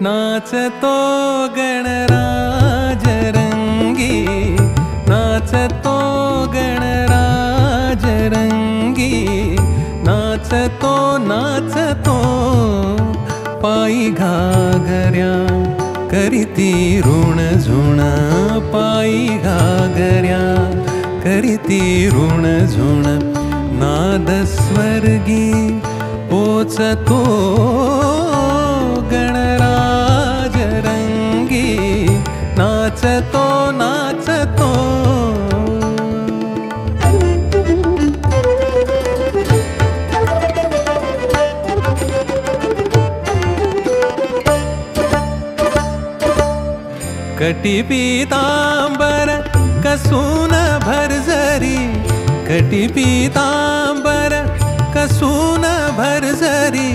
नाचतो गणराज रंगी, नाचतो गणराज रंगी, नाचतो नाचतो पायी घागऱ्या करीती ऋण झुण, पायी घागऱ्या करीती ऋण झुण, नाद स्वर्गी पोचतो गणराज रंगी, नाचतो नाचतो। कटी पीतांबर कसून भरजरी, कटी पीतांबर कसून भरजरी,